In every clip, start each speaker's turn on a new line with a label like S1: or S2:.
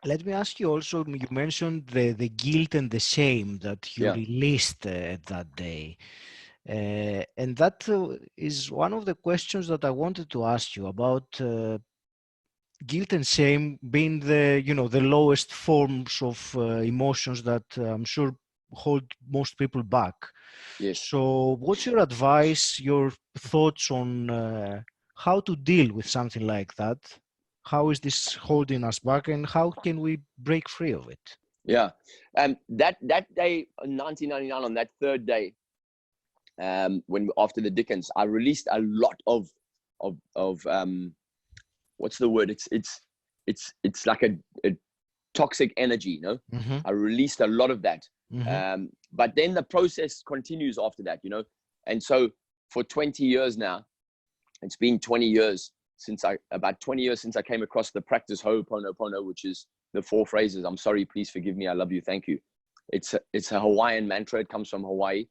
S1: Let me ask you also, you mentioned the guilt and the shame that you
S2: Yeah.
S1: released that day. And that is one of the questions that I wanted to ask you about guilt and shame being the, the lowest forms of emotions that I'm sure hold most people back.
S2: Yes.
S1: So what's your advice, your thoughts on how to deal with something like that? How is this holding us back and how can we break free of it?
S2: Yeah. That day, 1999, on that third day, when after the Dickens, I released a lot of what's the word? It's like a toxic energy, you know.
S1: Mm-hmm.
S2: I released a lot of that.
S1: Mm-hmm.
S2: But then the process continues after that, you know. And so for 20 years now, it's been 20 years about 20 years since I came across the practice Ho'oponopono, which is the 4 phrases. I'm sorry, please forgive me, I love you, thank you. It's a Hawaiian mantra. It comes from Hawaii.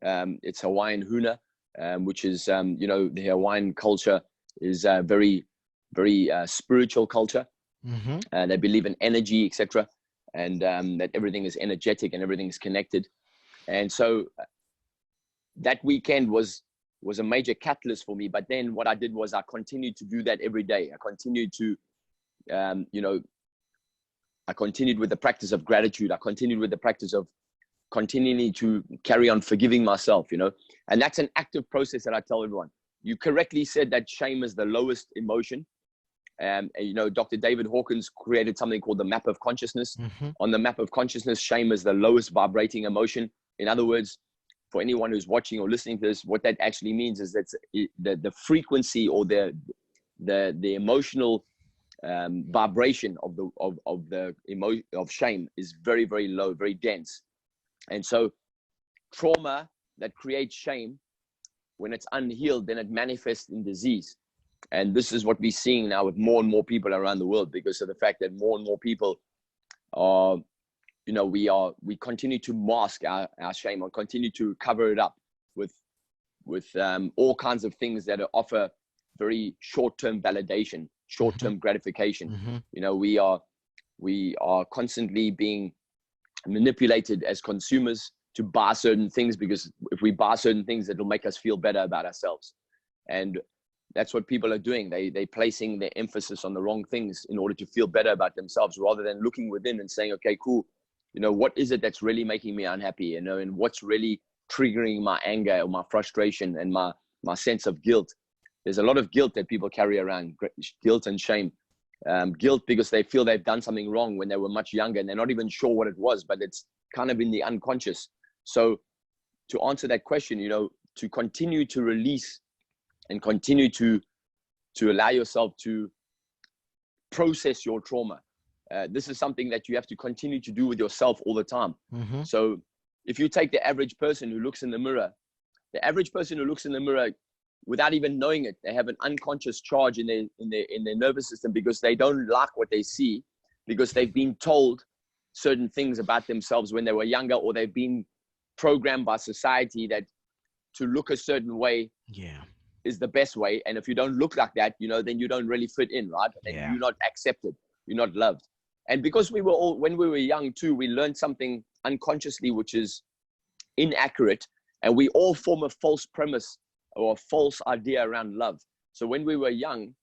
S2: It's Hawaiian huna, which is, the Hawaiian culture is a very, very spiritual culture.
S1: Mm-hmm.
S2: They believe in energy, etc., and that everything is energetic and everything is connected. And so that weekend was a major catalyst for me. But then what I did was I continued to do that every day. I continued to, I continued with the practice of gratitude. I continued with the practice of continuing to carry on forgiving myself, you know. And that's an active process that I tell everyone. You correctly said that shame is the lowest emotion. Dr. David Hawkins created something called the map of consciousness.
S1: Mm-hmm.
S2: On the map of consciousness, shame is the lowest vibrating emotion. In other words, for anyone who's watching or listening to this, what that actually means is that the frequency or the emotional vibration of shame is very, very low, very dense. And so trauma that creates shame, when it's unhealed, then it manifests in disease. And this is what we're seeing now with more and more people around the world, because of the fact that more and more people are, we continue to mask our shame, or continue to cover it up with all kinds of things that offer very short-term validation, short-term gratification.
S1: Mm-hmm.
S2: You know, we are constantly being manipulated as consumers to buy certain things, because if we buy certain things, it'll make us feel better about ourselves. And that's what people are doing. They're placing their emphasis on the wrong things in order to feel better about themselves, rather than looking within and saying, okay, cool, what is it that's really making me unhappy, and what's really triggering my anger or my frustration and my sense of guilt. There's a lot of guilt that people carry around, guilt and shame. Guilt because they feel they've done something wrong when they were much younger, and they're not even sure what it was, but it's kind of in the unconscious. So to answer that question, to continue to release and continue to allow yourself to process your trauma. This is something that you have to continue to do with yourself all the time.
S1: Mm-hmm.
S2: So if you take the average person who looks in the mirror, without even knowing it, they have an unconscious charge in their nervous system, because they don't like what they see, because they've been told certain things about themselves when they were younger, or they've been programmed by society that to look a certain way is the best way. And if you don't look like that, then you don't really fit in, right? And then you're not accepted, you're not loved. And because we were all, when we were young too, we learned something unconsciously which is inaccurate, and we all form a false premise or a false idea around love. So when we were young,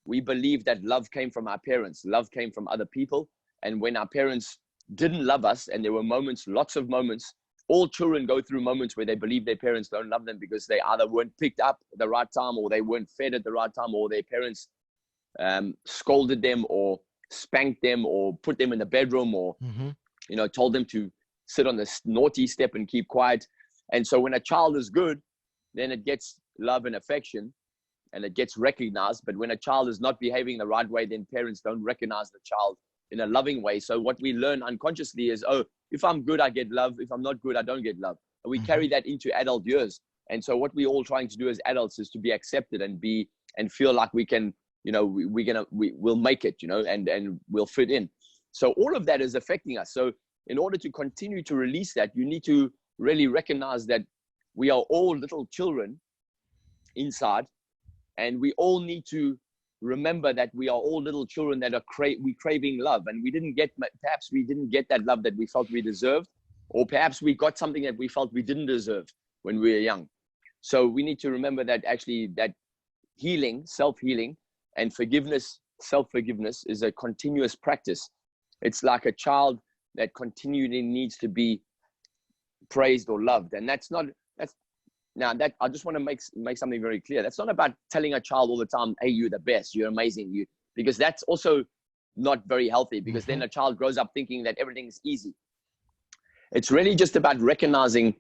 S2: we believed that love came from our parents, love came from other people. And when our parents didn't love us, and there were moments, lots of moments, all children go through moments where they believe their parents don't love them, because they either weren't picked up at the right time, or they weren't fed at the right time, or their parents scolded them or spanked them or put them in the bedroom, or told them to sit on the naughty step and keep quiet. And so when a child is good, then it gets love and affection and it gets recognized. But when a child is not behaving the right way, then parents don't recognize the child in a loving way. So what we learn unconsciously is, oh, if I'm good, I get love. If I'm not good, I don't get love. And we carry that into adult years. And so what we're all trying to do as adults is to be accepted and feel like we can, we'll make it, and we'll fit in. So all of that is affecting us. So in order to continue to release that, you need to really recognize that we are all little children inside, and we all need to remember that we are all little children that are craving love, and perhaps we didn't get that love that we felt we deserved, or perhaps we got something that we felt we didn't deserve when we were young. So we need to remember that actually that healing, self-healing, and forgiveness, self-forgiveness is a continuous practice. It's like a child that continually needs to be praised or loved. And now that I just want to make something very clear. That's not about telling a child all the time, hey, you're the best, you're amazing, because that's also not very healthy, because then a child grows up thinking that everything is easy. It's really just about recognizing,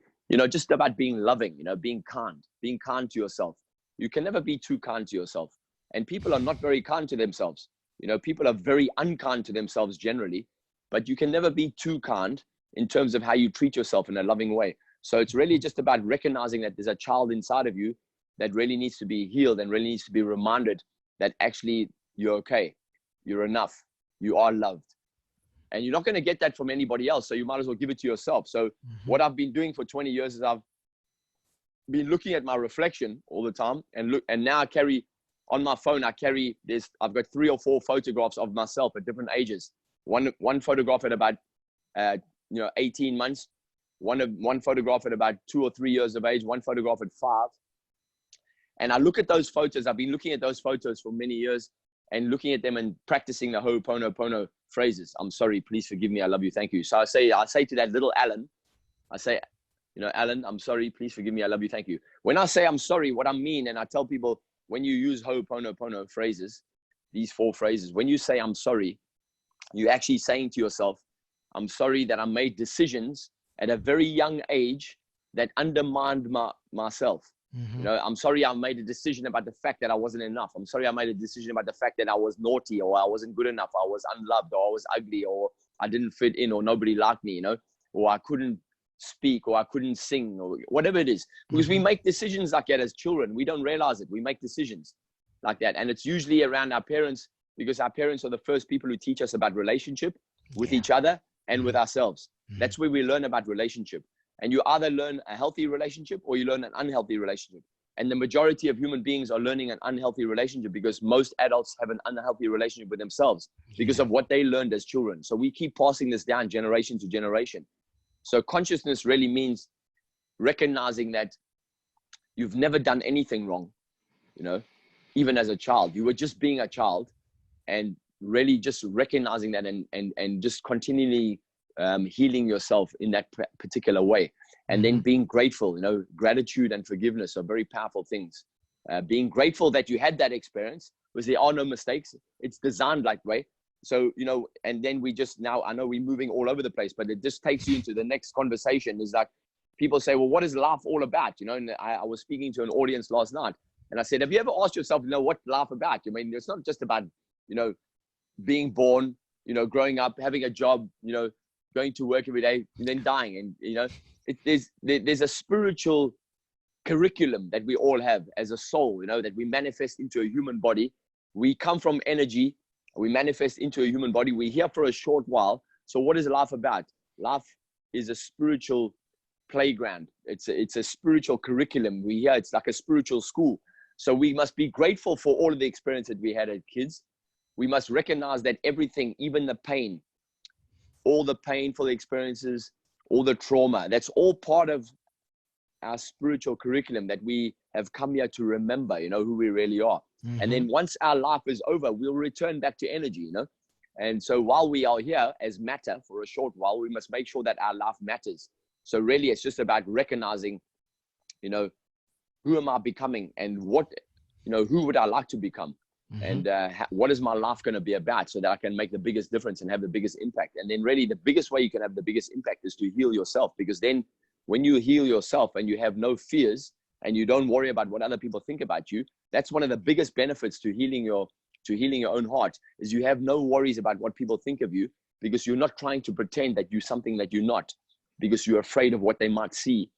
S2: just about being loving, being kind to yourself. You can never be too kind to yourself. And people are not very kind to themselves. People are very unkind to themselves generally, but you can never be too kind in terms of how you treat yourself in a loving way. So it's really just about recognizing that there's a child inside of you that really needs to be healed and really needs to be reminded that actually you're okay, you're enough, you are loved. And you're not going to get that from anybody else. So you might as well give it to yourself. So what I've been doing for 20 years is I've been looking at my reflection all the time, and now I carry on my phone, I've got 3 or 4 photographs of myself at different ages. One photograph at about 18 months, one photograph at about 2 or 3 years of age, one photograph at 5. And I look at those photos. I've been looking at those photos for many years and looking at them and practicing the Ho'oponopono phrases. I'm sorry, please forgive me, I love you, thank you. So I say to that little Allan, I say, Allan, I'm sorry, please forgive me, I love you, thank you. When I say I'm sorry, what I mean, and I tell people, when you use Ho'oponopono phrases, these 4 phrases, when you say I'm sorry, you're actually saying to yourself, I'm sorry that I made decisions at a very young age that undermined myself. I'm sorry I made a decision about the fact that I wasn't enough. I'm sorry I made a decision about the fact that I was naughty, or I wasn't good enough, I was unloved, or I was ugly, or I didn't fit in, or nobody liked me, or I couldn't speak, or I couldn't sing, or whatever it is. Because we make decisions like that as children. We don't realize it. We make decisions like that. And it's usually around our parents, because our parents are the first people who teach us about relationship with each other and with ourselves. That's where we learn about relationship. And you either learn a healthy relationship or you learn an unhealthy relationship. And the majority of human beings are learning an unhealthy relationship, because most adults have an unhealthy relationship with themselves because of what they learned as children. So we keep passing this down generation to generation. So consciousness really means recognizing that you've never done anything wrong, even as a child. You were just being a child, and really just recognizing that and just continually healing yourself in that particular way. And then being grateful, gratitude and forgiveness are very powerful things. Being grateful that you had that experience, because there are no mistakes. It's designed like way. So, and then I know we're moving all over the place, but it just takes you into the next conversation. Is like, people say, well, what is life all about? And I was speaking to an audience last night, and I said, have you ever asked yourself, what life about? I mean, it's not just about, being born, growing up, having a job, going to work every day, and then dying. And, there's a spiritual curriculum that we all have as a soul, that we manifest into a human body. We come from energy. We manifest into a human body. We're here for a short while. So what is life about? Life is a spiritual playground. It's a spiritual curriculum. It's like a spiritual school. So we must be grateful for all of the experience that we had as kids. We must recognize that everything, even the pain, all the painful experiences, all the trauma, that's all part of our spiritual curriculum that we have come here to remember, who we really are. And then once our life is over, we'll return back to energy, And so while we are here as matter for a short while, we must make sure that our life matters. So really, it's just about recognizing, who am I becoming, and who would I like to become? And what is my life going to be about, so that I can make the biggest difference and have the biggest impact? And then really the biggest way you can have the biggest impact is to heal yourself, because then when you heal yourself and you have no fears and you don't worry about what other people think about you, that's one of the biggest benefits to healing your own heart, is you have no worries about what people think of you, because you're not trying to pretend that you're something that you're not, because you're afraid of what they might see.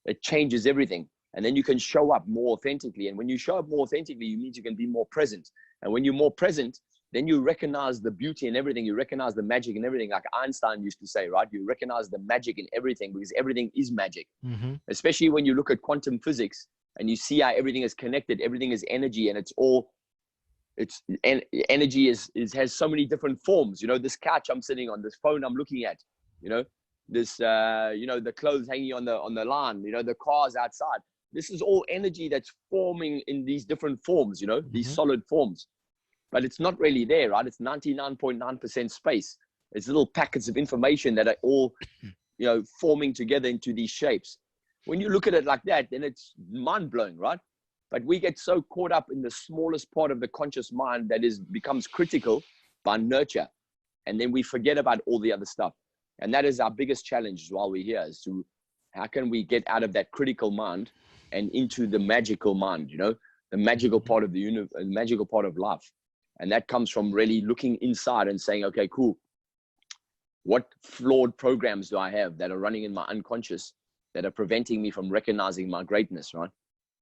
S2: It changes everything. And then you can show up more authentically. And when you show up more authentically, it means you can be more present. And when you're more present, then you recognize the beauty in everything. You recognize the magic in everything. Like Einstein used to say, right? You recognize the magic in everything, because everything is magic. Especially when you look at quantum physics and you see how everything is connected, everything is energy, and it's all and energy has so many different forms. You know, this couch I'm sitting on, this phone I'm looking at, you know, this you know, the clothes hanging on the line, you know, the cars outside. This is all energy that's forming in these different forms, you know, these solid forms. But it's not really there, right? It's 99.9% space. It's little packets of information that are all, you know, forming together into these shapes. When you look at it like that, then it's mind-blowing, right? But we get so caught up in the smallest part of the conscious mind that becomes critical by nurture. And then we forget about all the other stuff. And that is our biggest challenge while we're here, is to how can we get out of that critical mind and into the magical mind, you know, the magical part of the universe, the magical part of life. And that comes from really looking inside and saying, okay, cool. What flawed programs do I have that are running in my unconscious that are preventing me from recognizing my greatness, right?